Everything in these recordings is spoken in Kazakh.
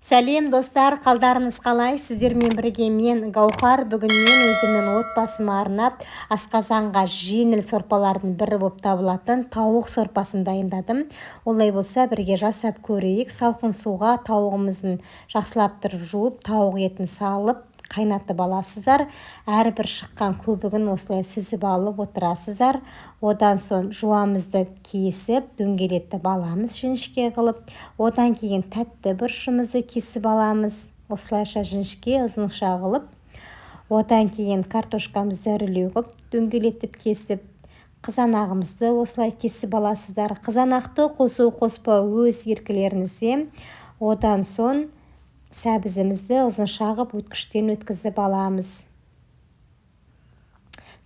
Сәлем достар, қалдарыңыз қалай? Сіздермен бірге мен Гаухар. Бүгін мен өзімнің отбасыма арнап асқазанға жеңіл сорпалардың бірі болып табылатын тауық сорпасын дайындадым. Олай болса бірге жасап көрейік. Салқын суға тауығымыздың жақсылап тұрып жуып, тауық етін салып қайнатып аласыздар. Әрбір шыққан көбігін осылай сүзіп алып отырасыздар. Одан соң жуамызды кесіп, дөңгелетіп аламыз жіңішке қылып. Одан кейін тәтті бұрышымызды кесіп аламыз. Осылайша жіңішке ұзынша қылып. Одан кейін картошкамызды ірілеу қылып, дөңгелетіп кесіп, қызанағымызды осылай кесіп аласыздар. Қызанақты қосу қоспау өз еркілеріңізде. Одан соң сәбізімізді ұзынша қылып өткіштен өткізіп аламыз.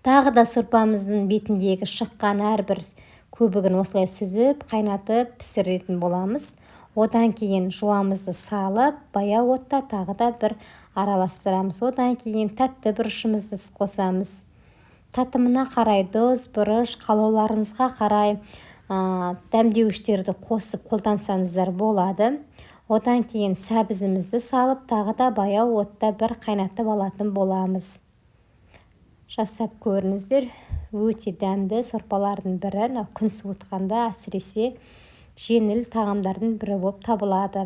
Тағы да сорпамыздың бетіндегі шыққан әрбір көбігін осылай сүзіп, қайнатып пісіретін боламыз. Одан кейін жуамызды салып, баяу отта тағы да бір араластырамыз. Одан кейін тәтті бұрышымызды қосамыз. Татымына қарай тұз, бұрыш, қалауларыңызға қарай дәмдеуіштерді қосып қолдансаңыздар болады. Одан кейін сәбізімізді салып, тағы да баяу отта бір қайнатып алатын боламыз. Жасап көріңіздер, өте дәмді сорпалардың бірі, күн суытқанда әсіресе жеңіл тағамдардың бірі болып табылады.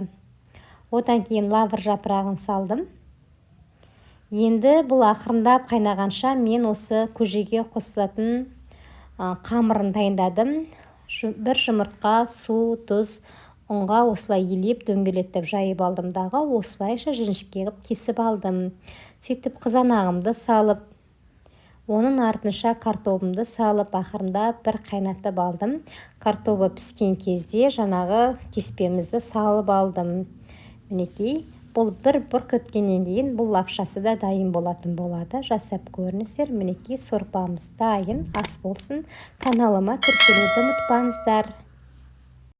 Одан кейін лавр жапырағын салдым. Енді бұл ақырындап қайнағанша мен осы көжеге қосылатын қамырын дайындадым. Бір жұмыртқа, су, тұз, ұнға осылай елеп дөңгелетіп жайып алдым дағы, осылайша жіңішке қылып кесіп алдым. Сөйтіп қызанағымды салып, оның артынша картобымды салып, ақырында бір қайнатып алдым. Картобы піскен кезде жаңағы кеспемізді салып алдым. Мінекей, бұл бір бұрқ өткеннен кейін бұл лапшасы да дайын болатын болады. Жасап көріңіздер. Мінекей, сорпамыз дайын. Ас болсын. Каналыма тіркелуді ұмытпаңыздар.